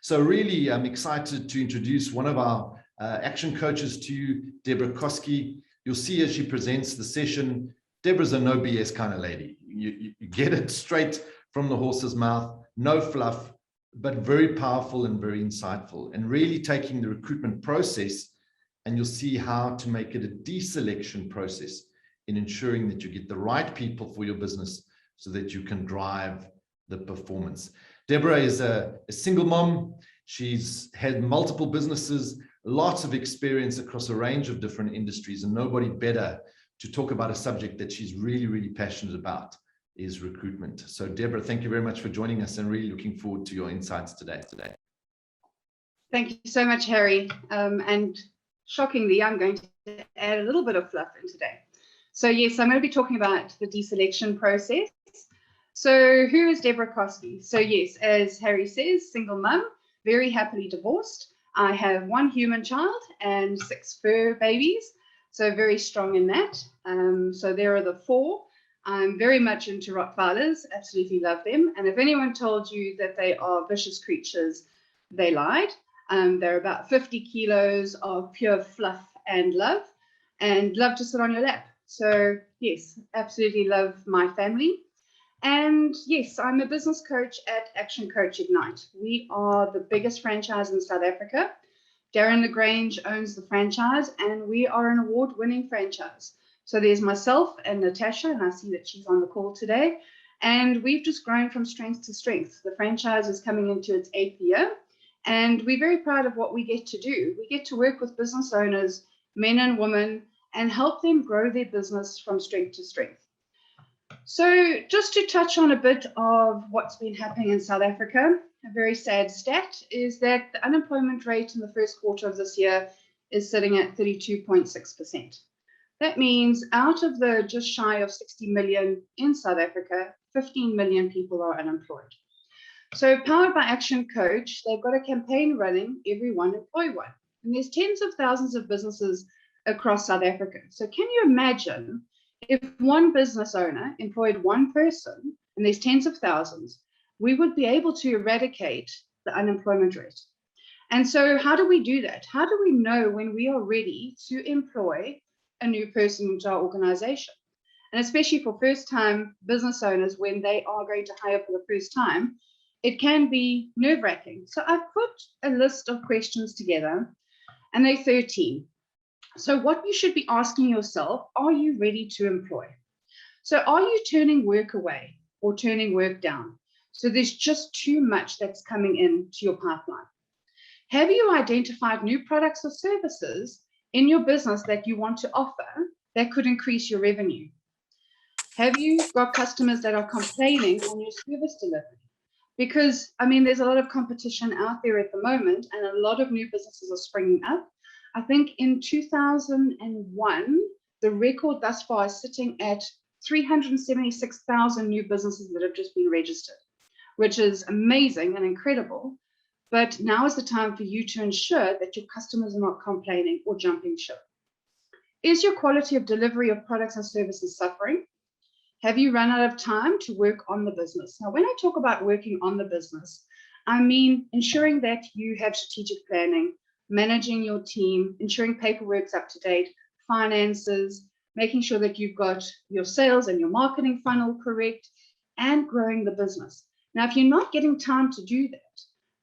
So really, I'm excited to introduce one of our action coaches to you, Deborah Coskey. You'll see as she presents the session, Deborah's a no BS kind of lady. You get it straight from the horse's mouth, no fluff, but very powerful and very insightful, and really taking the recruitment process, and you'll see how to make it a deselection process in ensuring that you get the right people for your business so that you can drive the performance. Deborah is a single mom. She's had multiple businesses, lots of experience across a range of different industries, and nobody better to talk about a subject that she's really, really passionate about is recruitment. So Deborah, thank you very much for joining us, and really looking forward to your insights today. Thank you so much, Harry. And shockingly, I'm going to add a little bit of fluff in today. So yes, I'm going to be talking about the deselection process. So who is Deborah Coskey? So yes, as Harry says, single mum, very happily divorced. I have 1 human child and 6 fur babies, so very strong in that. So there are the 4. I'm very much into Rottweilers, absolutely love them. And if anyone told you that they are vicious creatures, they lied. They're about 50 kilos of pure fluff and love to sit on your lap. So yes, absolutely love my family. And yes, I'm a business coach at ActionCOACH Ignite. We are the biggest franchise in South Africa. Darren LaGrange owns the franchise, and we are an award-winning franchise. So there's myself and Natasha, and I see that she's on the call today. And we've just grown from strength to strength. The franchise is coming into its 8th year, and we're very proud of what we get to do. We get to work with business owners, men and women, and help them grow their business from strength to strength. So just to touch on a bit of what's been happening in South Africa, a very sad stat is that the unemployment rate in the first quarter of this year is sitting at 32.6%. That means out of the just shy of 60 million in South Africa, 15 million people are unemployed. So powered by ActionCOACH, they've got a campaign running, Everyone Employ One. And there's tens of thousands of businesses across South Africa. So can you imagine if one business owner employed 1 person, and there's tens of thousands, we would be able to eradicate the unemployment rate. And so how do we do that? How do we know when we are ready to employ a new person into our organization? And especially for first-time business owners, when they are going to hire for the first time, it can be nerve-wracking. So I've put a list of questions together, and they're 13. So what you should be asking yourself, are you ready to employ? So are you turning work away or turning work down? So there's just too much that's coming into your pipeline. Have you identified new products or services in your business that you want to offer that could increase your revenue? Have you got customers that are complaining on your service delivery? Because, I mean, there's a lot of competition out there at the moment, and a lot of new businesses are springing up. I think in 2001, the record thus far is sitting at 376,000 new businesses that have just been registered, which is amazing and incredible. But now is the time for you to ensure that your customers are not complaining or jumping ship. Is your quality of delivery of products and services suffering? Have you run out of time to work on the business? Now, when I talk about working on the business, I mean ensuring that you have strategic planning, managing your team, ensuring paperwork's up to date, finances, making sure that you've got your sales and your marketing funnel correct, and growing the business. Now, if you're not getting time to do that,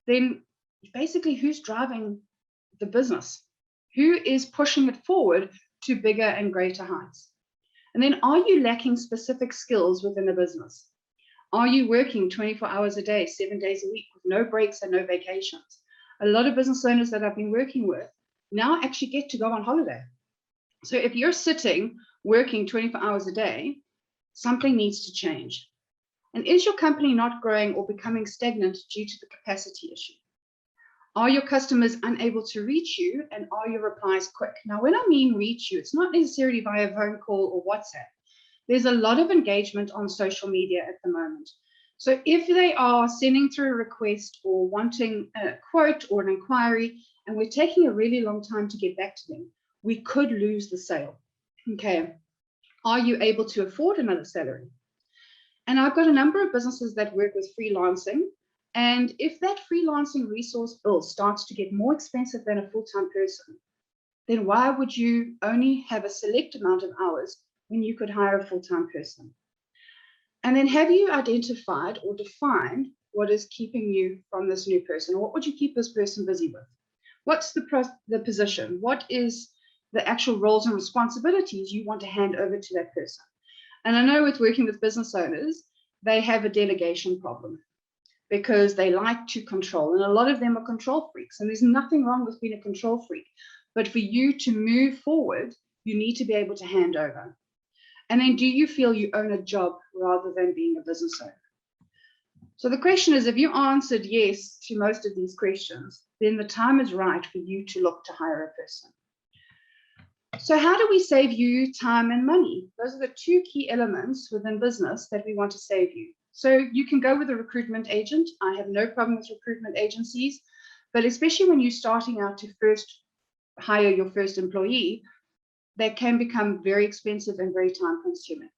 then basically who's driving the business? Who is pushing it forward to bigger and greater heights? And then, are you lacking specific skills within a business? Are you working 24 hours a day, 7 days a week with no breaks and no vacations? A lot of business owners that I've been working with now actually get to go on holiday. So if you're sitting working 24 hours a day, something needs to change. And is your company not growing or becoming stagnant due to the capacity issue? Are your customers unable to reach you, and are your replies quick? Now, when I mean reach you, it's not necessarily via phone call or WhatsApp. There's a lot of engagement on social media at the moment. So if they are sending through a request or wanting a quote or an inquiry, and we're taking a really long time to get back to them, we could lose the sale. Okay. Are you able to afford another salary? And I've got a number of businesses that work with freelancing. And if that freelancing resource bill starts to get more expensive than a full-time person, then why would you only have a select amount of hours when you could hire a full-time person? And then have you identified or defined what is keeping you from this new person? Or what would you keep this person busy with? What's the position? What is the actual roles and responsibilities you want to hand over to that person? And I know with working with business owners, they have a delegation problem because they like to control. And a lot of them are control freaks. And there's nothing wrong with being a control freak. But for you to move forward, you need to be able to hand over. And then do you feel you own a job rather than being a business owner? So the question is, if you answered yes to most of these questions, then the time is right for you to look to hire a person. So how do we save you time and money? Those are the two key elements within business that we want to save you. So you can go with a recruitment agent. I have no problem with recruitment agencies, but especially when you're starting out to first hire your first employee, they can become very expensive and very time consuming.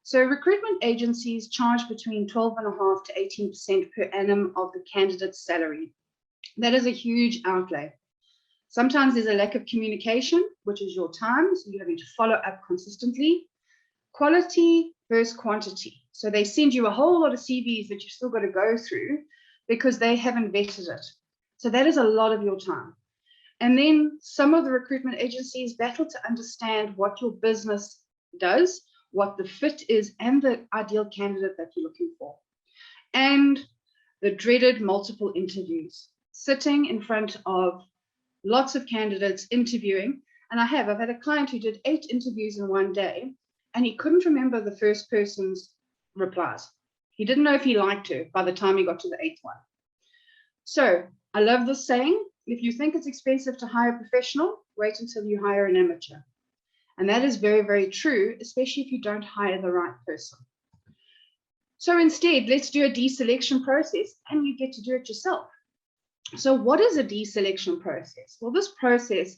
So recruitment agencies charge between 12.5% to 18% per annum of the candidate's salary. That is a huge outlay. Sometimes there's a lack of communication, which is your time, so you're having to follow up consistently. Quality versus quantity. So they send you a whole lot of CVs that you've still got to go through because they haven't vetted it. So that is a lot of your time. And then some of the recruitment agencies battle to understand what your business does, what the fit is, and the ideal candidate that you're looking for. And the dreaded multiple interviews, sitting in front of lots of candidates interviewing. And I've had a client who did 8 interviews in one day, and he couldn't remember the first person's replies. He didn't know if he liked her by the time he got to the 8th one. So I love this saying, if you think it's expensive to hire a professional, wait until you hire an amateur. And that is very, very true, especially if you don't hire the right person. So instead, let's do a deselection process, and you get to do it yourself. So what is a deselection process? Well, this process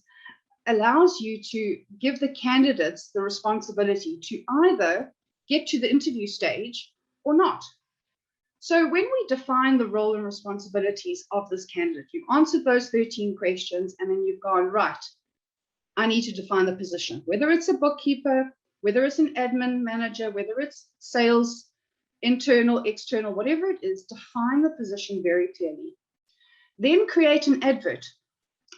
allows you to give the candidates the responsibility to either get to the interview stage or not. So when we define the role and responsibilities of this candidate, you've answered those 13 questions, and then you've gone, right, I need to define the position, whether it's a bookkeeper, whether it's an admin manager, whether it's sales, internal, external, whatever it is, define the position very clearly. Then create an advert.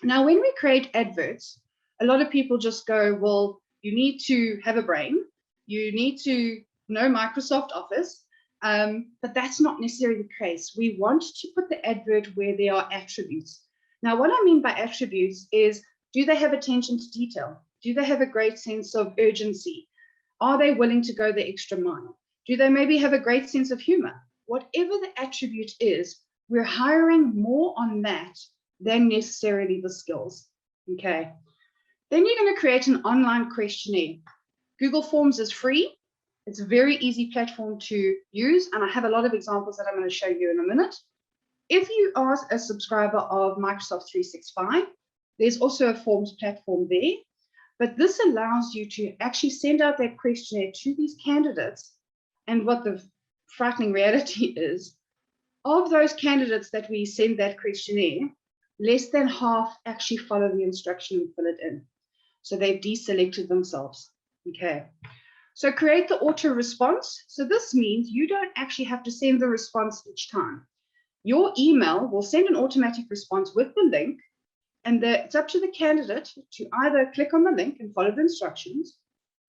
Now, when we create adverts, a lot of people just go, well, you need to have a brain, you need to know Microsoft Office, but that's not necessarily the case. We want to put the advert where there are attributes. Now, what I mean by attributes is, do they have attention to detail? Do they have a great sense of urgency? Are they willing to go the extra mile? Do they maybe have a great sense of humor? Whatever the attribute is, we're hiring more on that than necessarily the skills, okay? Then you're going to create an online questionnaire. Google Forms is free. It's a very easy platform to use, and I have a lot of examples that I'm going to show you in a minute. If you are a subscriber of Microsoft 365, there's also a Forms platform there, but this allows you to actually send out that questionnaire to these candidates, and what the frightening reality is, of those candidates that we send that questionnaire, less than half actually follow the instruction and fill it in. So they've deselected themselves, okay? So create the auto response. So this means you don't actually have to send the response each time. Your email will send an automatic response with the link, and it's up to the candidate to either click on the link and follow the instructions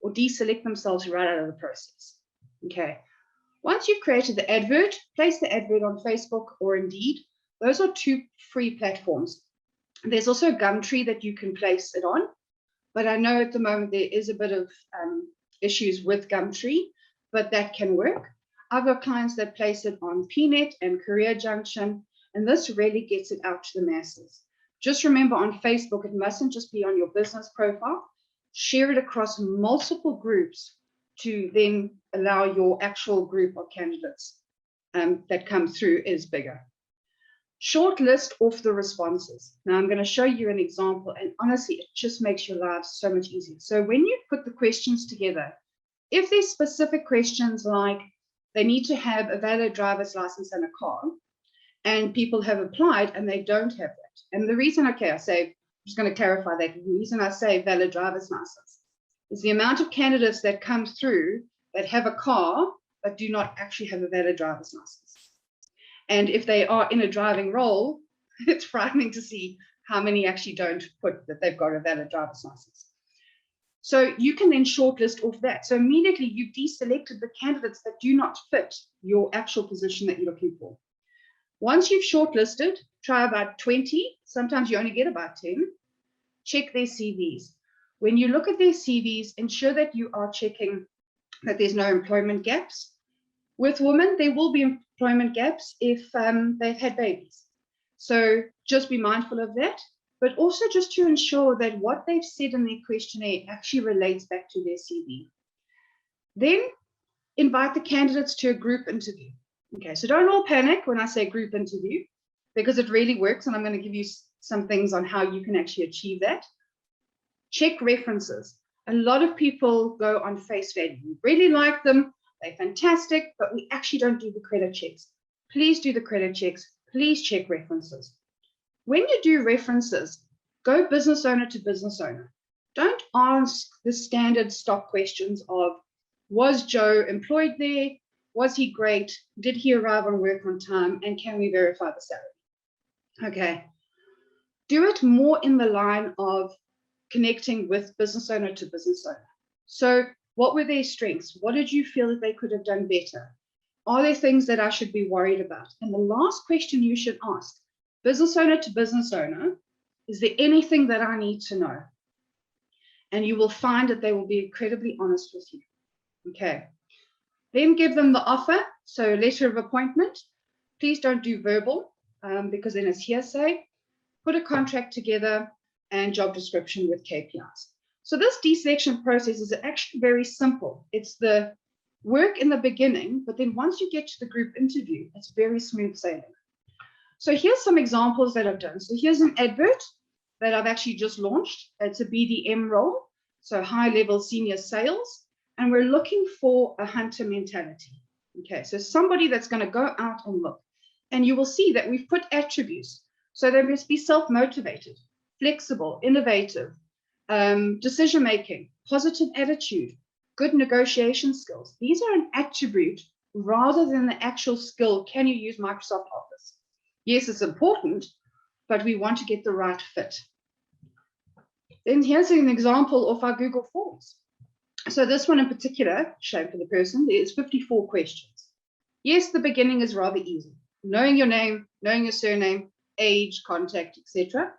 or deselect themselves right out of the process, okay? Once you've created the advert, place the advert on Facebook or Indeed. Those are 2 free platforms. There's also Gumtree that you can place it on, but I know at the moment there is a bit of issues with Gumtree, but that can work. I've got clients that place it on PNet and Career Junction, and this really gets it out to the masses. Just remember, on Facebook, it mustn't just be on your business profile. Share it across multiple groups to then allow your actual group of candidates that come through is bigger. Short list off the responses. Now I'm going to show you an example, and honestly, it just makes your lives so much easier. So when you put the questions together, if there's specific questions like they need to have a valid driver's license and a car, and people have applied and they don't have that. And the reason, okay, I'm just going to clarify that. The reason I say valid driver's license is the amount of candidates that come through that have a car but do not actually have a valid driver's license. And if they are in a driving role, it's frightening to see how many actually don't put that they've got a valid driver's license. So you can then shortlist off that. So immediately you've deselected the candidates that do not fit your actual position that you're looking for. Once you've shortlisted, try about 20. Sometimes you only get about 10. Check their CVs. When you look at their CVs, ensure that you are checking that there's no employment gaps. With women, there will be employment gaps if they've had babies. So just be mindful of that, but also just to ensure that what they've said in their questionnaire actually relates back to their CV. Then invite the candidates to a group interview. Okay, so don't all panic when I say group interview, because it really works, and I'm going to give you some things on how you can actually achieve that. Check references. A lot of people go on face value. We really like them, they're fantastic, but we actually don't do the credit checks. Please do the credit checks. Please check references. When you do references, go business owner to business owner. Don't ask the standard stock questions of, was Joe employed there? Was he great? Did he arrive on work on time? And can we verify the salary? Okay. Do it more in the line of connecting with business owner to business owner. So what were their strengths? What did you feel that they could have done better? Are there things that I should be worried about? And the last question you should ask, business owner to business owner, is there anything that I need to know? And you will find that they will be incredibly honest with you. Okay. Then give them the offer. So letter of appointment. Please don't do verbal because then it's hearsay. Put a contract together and job description with KPIs. So this deselection process is actually very simple. It's the work in the beginning, but then once you get to the group interview, it's very smooth sailing. So here's some examples that I've done. So here's an advert that I've actually just launched. It's a BDM role, so high-level senior sales, and we're looking for a hunter mentality. Okay, so somebody that's going to go out and look, and you will see that we've put attributes. So they must be self-motivated, flexible, innovative, decision-making, positive attitude, good negotiation skills. These are an attribute rather than the actual skill. Can you use Microsoft Office? Yes, it's important, but we want to get the right fit. Then here's an example of our Google Forms. So this one in particular, shame for the person, there's 54 questions. Yes, the beginning is rather easy. Knowing your name, knowing your surname, age, contact, etc.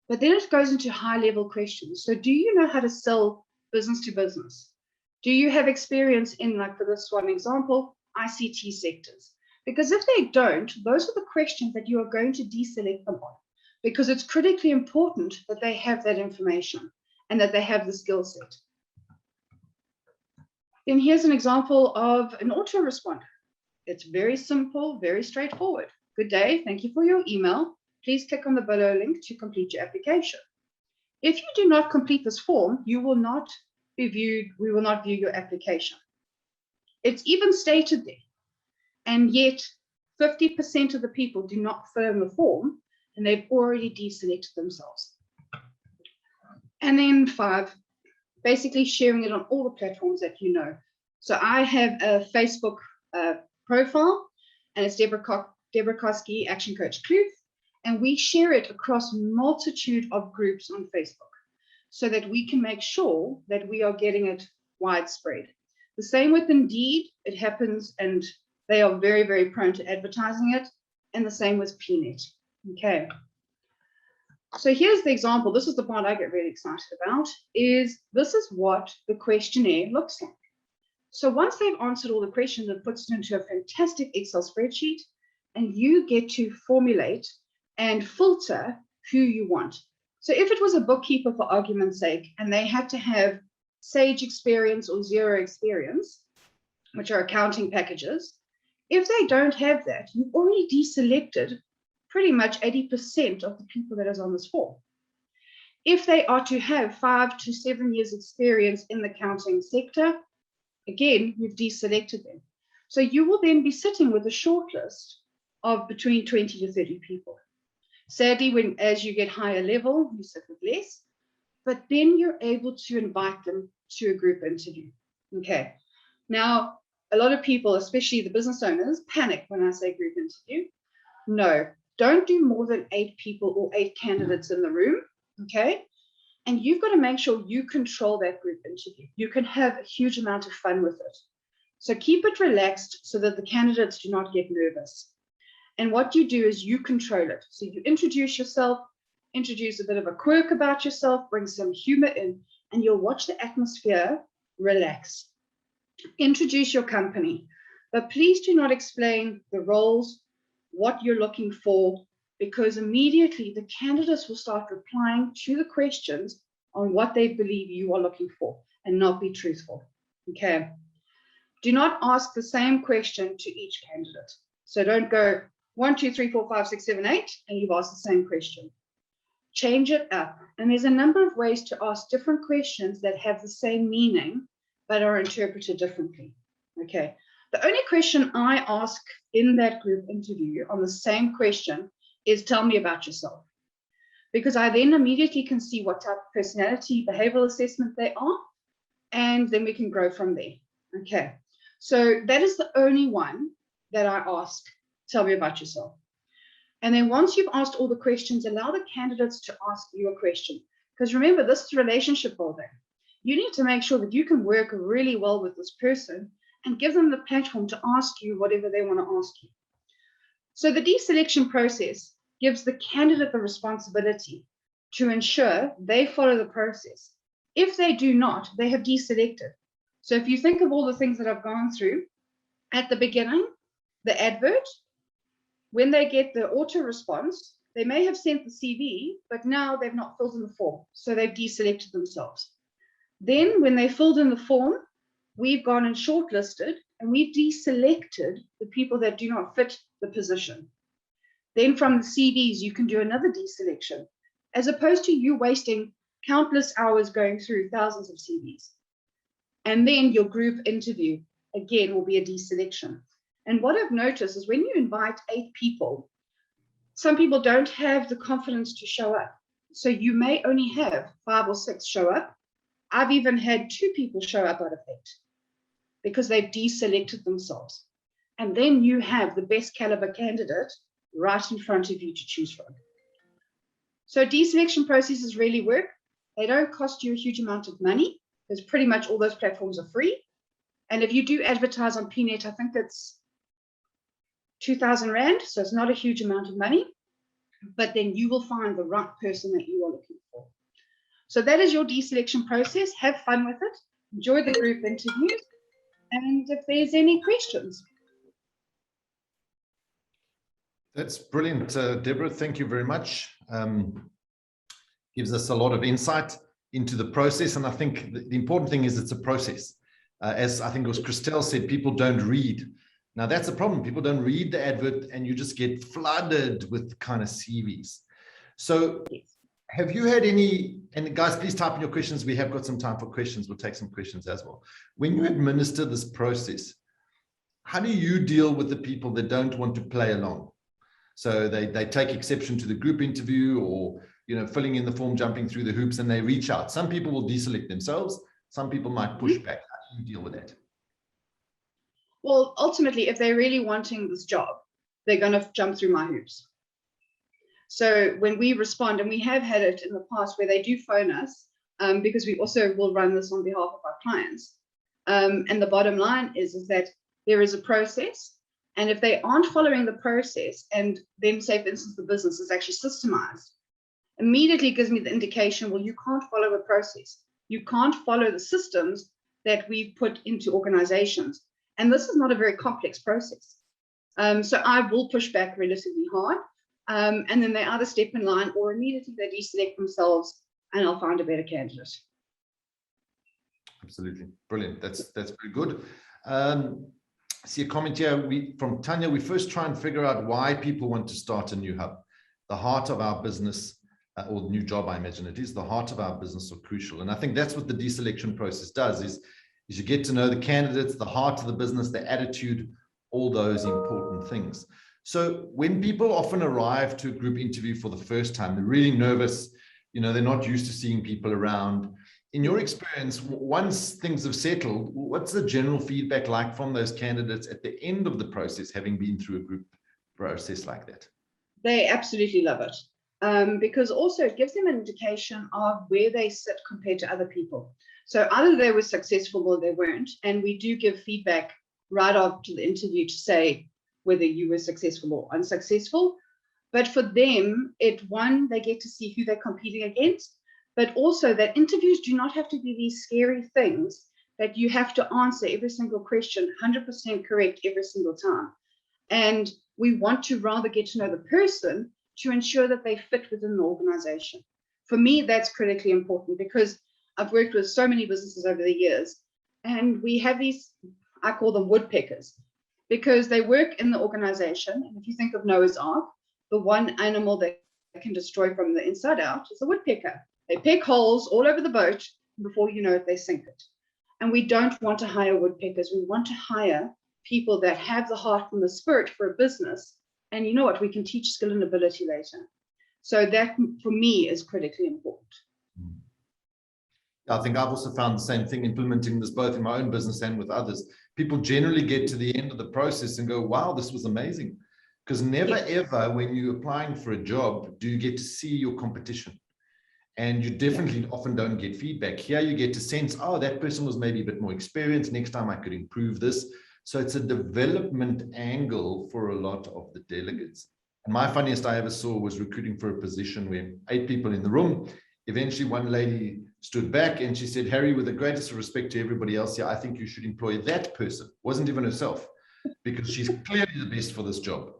But then it goes into high-level questions. So do you know how to sell business to business? Do you have experience in, like for this one example, ICT sectors? Because if they don't, those are the questions that you are going to deselect them on, because it's critically important that they have that information and that they have the skill set. Then here's an example of an autoresponder. It's very simple, very straightforward. Good day, thank you for your email. Please click on the below link to complete your application. If you do not complete this form, you will not be viewed, we will not view your application. It's even stated there. And yet 50% of the people do not fill in the form and they've already deselected themselves. And then 5, basically sharing it on all the platforms that you know. So I have a Facebook profile, and it's Deborah Coskey, ActionCOACH Kloof, and we share it across multitude of groups on Facebook so that we can make sure that we are getting it widespread. The same with Indeed, it happens, and they are very, very prone to advertising it, and the same with PNet. Okay. So here's the example. This is the part I get really excited about, is this is what the questionnaire looks like. So once they've answered all the questions, it puts it into a fantastic Excel spreadsheet, and you get to formulate and filter who you want. So if it was a bookkeeper, for argument's sake, and they had to have Sage experience or Xero experience, which are accounting packages, if they don't have that, you've already deselected pretty much 80% of the people that is on this form. If they are to have 5 to 7 years experience in the accounting sector, again, you've deselected them. So you will then be sitting with a short list of between 20 to 30 people. Sadly, as you get higher level, you sit with less, but then you're able to invite them to a group interview. Okay. Now, a lot of people, especially the business owners, panic when I say group interview. No, don't do more than 8 people or 8 candidates in the room. Okay. And you've got to make sure you control that group interview. You can have a huge amount of fun with it. So keep it relaxed so that the candidates do not get nervous. And what you do is you control it. So you introduce yourself, introduce a bit of a quirk about yourself, bring some humor in, and you'll watch the atmosphere relax. Introduce your company, but please do not explain the roles, what you're looking for, because immediately the candidates will start replying to the questions on what they believe you are looking for and not be truthful. Okay. Do not ask the same question to each candidate. So don't go 1, 2, 3, 4, 5, 6, 7, 8, and you've asked the same question. Change it up. And there's a number of ways to ask different questions that have the same meaning, but are interpreted differently. Okay. The only question I ask in that group interview on the same question is tell me about yourself. Because I then immediately can see what type of personality, behavioral assessment they are, and then we can grow from there. Okay. So that is the only one that I ask, tell me about yourself. And then once you've asked all the questions, allow the candidates to ask you a question. Because remember, this is relationship building. You need to make sure that you can work really well with this person and give them the platform to ask you whatever they want to ask you. So the deselection process gives the candidate the responsibility to ensure they follow the process. If they do not, they have deselected. So if you think of all the things that I've gone through at the beginning, the advert, when they get the auto response, they may have sent the CV, but now they've not filled in the form. So they've deselected themselves. Then when they filled in the form, we've gone and shortlisted and we've deselected the people that do not fit the position. Then from the CVs, you can do another deselection, as opposed to you wasting countless hours going through thousands of CVs. And then your group interview, again, will be a deselection. And what I've noticed is when you invite 8 people, some people don't have the confidence to show up. So you may only have 5 or 6 show up. I've even had 2 people show up out of 8 because they've deselected themselves. And then you have the best caliber candidate right in front of you to choose from. So deselection processes really work. They don't cost you a huge amount of money because pretty much all those platforms are free. And if you do advertise on PNet, I think that's 2,000 Rand. So it's not a huge amount of money, but then you will find the right person that you are looking for. So that is your deselection process. Have fun with it. Enjoy the group interviews. And if there's any questions. That's brilliant, Deborah. Thank you very much. Gives us a lot of insight into the process. And I think the important thing is it's a process. As I think it was Christelle said, people don't read. Now that's a problem. People don't read the advert and you just get flooded with kind of CVs. So have you had any, and guys, please type in your questions. We have got some time for questions. We'll take some questions as well. When you administer this process, how do you deal with the people that don't want to play along? So they take exception to the group interview or, you know, filling in the form, jumping through the hoops, and they reach out. Some people will deselect themselves. Some people might push back. How do you deal with that? Well, ultimately, if they're really wanting this job, they're going to jump through my hoops. So when we respond, and we have had it in the past where they do phone us, because we also will run this on behalf of our clients. And the bottom line is that there is a process. And if they aren't following the process, and then say, for instance, the business is actually systemized, immediately gives me the indication, well, you can't follow a process. You can't follow the systems that we've put into organizations. And this is not a very complex process. So I will push back relatively hard. And then they either step in line or immediately they deselect themselves and I'll find a better candidate. Absolutely. Brilliant. That's very good. See a comment here from Tanya. We first try and figure out why people want to start a new hub. The heart of our business or new job, I imagine it is, the heart of our business are crucial. And I think that's what the deselection process does is you get to know the candidates, the heart of the business, the attitude, all those important things. So when people often arrive to a group interview for the first time, they're really nervous, they're not used to seeing people around. In your experience, once things have settled, what's the general feedback like from those candidates at the end of the process, having been through a group process like that? They absolutely love it, because also it gives them an indication of where they sit compared to other people. So either they were successful or they weren't, and we do give feedback right after the interview to say whether you were successful or unsuccessful. But for them, they get to see who they're competing against, but also that interviews do not have to be these scary things that you have to answer every single question 100% correct every single time. And we want to rather get to know the person to ensure that they fit within the organization. For me, that's critically important, because I've worked with so many businesses over the years, and we have these, I call them woodpeckers, because they work in the organization. And if you think of Noah's Ark, the one animal that can destroy from the inside out is a woodpecker. They peck holes all over the boat. Before you know it, they sink it. And we don't want to hire woodpeckers. We want to hire people that have the heart and the spirit for a business. And you know what? We can teach skill and ability later. So that, for me, is critically important. I think I've also found the same thing, implementing this both in my own business and with others. People generally get to the end of the process and go, wow, this was amazing. Because never, ever, when you're applying for a job, do you get to see your competition. And you definitely often don't get feedback. Here you get to sense, oh, that person was maybe a bit more experienced. Next time I could improve this. So it's a development angle for a lot of the delegates. And my funniest I ever saw was recruiting for a position where 8 people in the room. Eventually, one lady stood back and she said, Harry, with the greatest respect to everybody else here, I think you should employ that person. Wasn't even herself, because she's clearly the best for this job.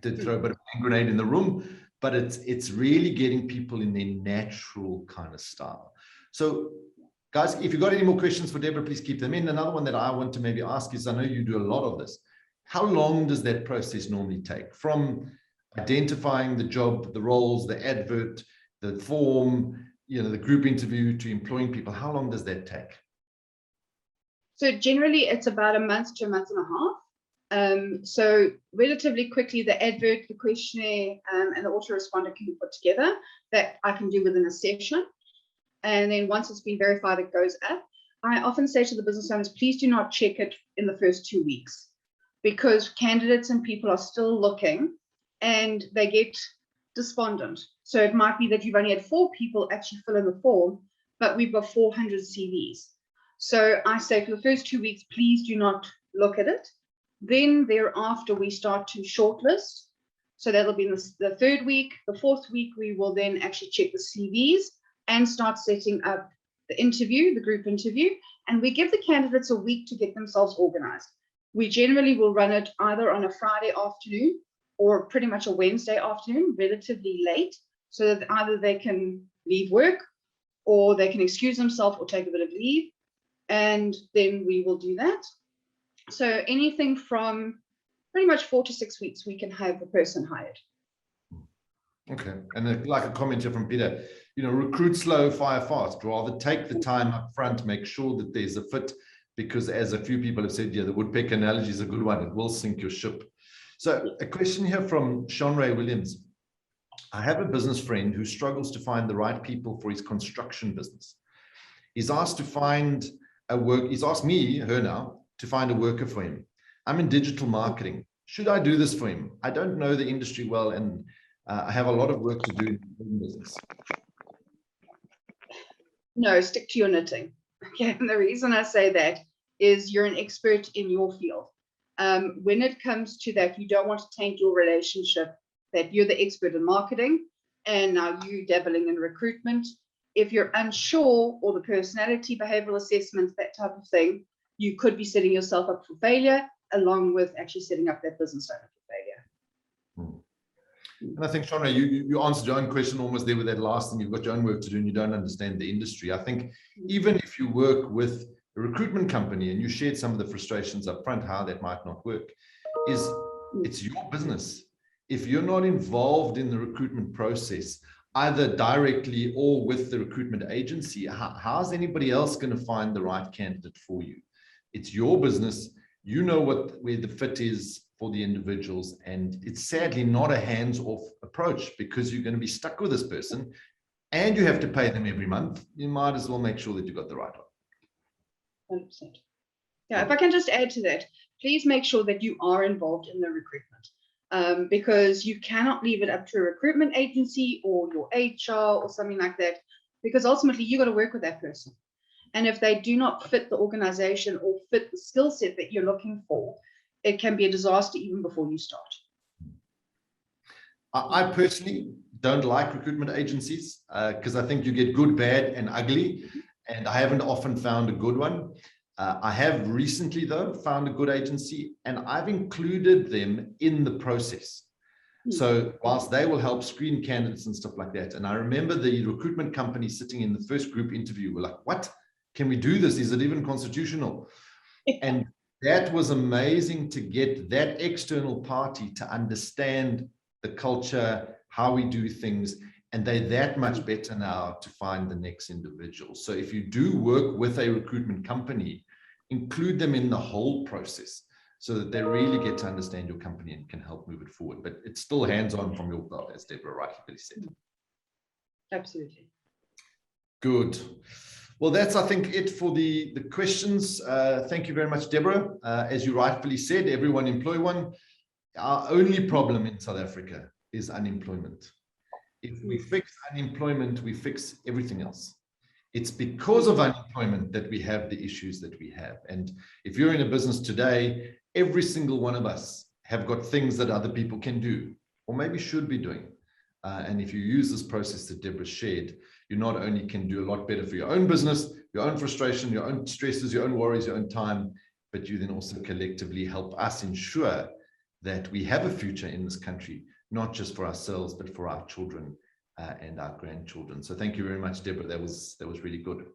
Did throw a bit of a grenade in the room, but it's really getting people in their natural kind of style. So guys, if you've got any more questions for Deborah, please keep them in. Another one that I want to maybe ask is, I know you do a lot of this. How long does that process normally take? From identifying the job, the roles, the advert, the form, the group interview, to employing people, how long does that take? So generally it's about a month to a month and a half. So relatively quickly, the advert, the questionnaire, and the autoresponder can be put together, that I can do within a session. And then once it's been verified, it goes up. I often say to the business owners, please do not check it in the first 2 weeks, because candidates and people are still looking and they get despondent. So it might be that you've only had 4 people actually fill in the form, but we've got 400 CVs. So I say for the first 2 weeks, please do not look at it. Then thereafter, we start to shortlist. So that'll be in the 3rd week. The 4th week, we will then actually check the CVs and start setting up the interview, the group interview. And we give the candidates a week to get themselves organized. We generally will run it either on a Friday afternoon or pretty much a Wednesday afternoon, relatively late, so that either they can leave work or they can excuse themselves or take a bit of leave. And then we will do that. So anything from pretty much 4 to 6 weeks, we can have the person hired. Okay. And like a comment here from Peter, recruit slow, fire fast. Rather take the time up front, make sure that there's a fit, because as a few people have said, the woodpecker analogy is a good one. It will sink your ship. So a question here from Sean Ray Williams. I have a business friend who struggles to find the right people for his construction business. He's asked me, her now, to find a worker for him. I'm in digital marketing. Should I do this for him? I don't know the industry well, and I have a lot of work to do in business. No, stick to your knitting. Okay, and the reason I say that is you're an expert in your field. When it comes to that, you don't want to taint your relationship, that you're the expert in marketing and now you dabbling in recruitment. If you're unsure, or the personality, behavioral assessments, that type of thing, you could be setting yourself up for failure, along with actually setting up that business owner for failure. And I think, Shona, you answered your own question almost there with that last thing. You've got your own work to do and you don't understand the industry. I think even if you work with a recruitment company and you shared some of the frustrations up front, how that might not work, it's your business. If you're not involved in the recruitment process, either directly or with the recruitment agency, how's anybody else going to find the right candidate for you? It's your business. You know where the fit is for the individuals. And it's sadly not a hands-off approach, because you're going to be stuck with this person and you have to pay them every month. You might as well make sure that you got the right one. 100%. Yeah, if I can just add to that, please make sure that you are involved in the recruitment, because you cannot leave it up to a recruitment agency or your HR or something like that, because ultimately you got to work with that person. And if they do not fit the organization or fit the skill set that you're looking for, it can be a disaster even before you start. I personally don't like recruitment agencies because I think you get good, bad, and ugly, and I haven't often found a good one. I have recently, though, found a good agency, and I've included them in the process. So whilst they will help screen candidates and stuff like that, and I remember the recruitment company sitting in the first group interview were like, what? Can we do this? Is it even constitutional? And that was amazing to get that external party to understand the culture, how we do things, and they're that much better now to find the next individual. So if you do work with a recruitment company, include them in the whole process so that they really get to understand your company and can help move it forward. But it's still hands-on from your part, as Deborah rightly said. Absolutely. Good. Well, that's, I think, it for the questions. Thank you very much, Deborah. As you rightfully said, everyone employ one. Our only problem in South Africa is unemployment. If we fix unemployment, we fix everything else. It's because of unemployment that we have the issues that we have. And if you're in a business today, every single one of us have got things that other people can do, or maybe should be doing. And if you use this process that Deborah shared, you not only can do a lot better for your own business, your own frustration, your own stresses, your own worries, your own time, but you then also collectively help us ensure that we have a future in this country, not just for ourselves, but for our children and our grandchildren. So thank you very much, Deborah. That was really good.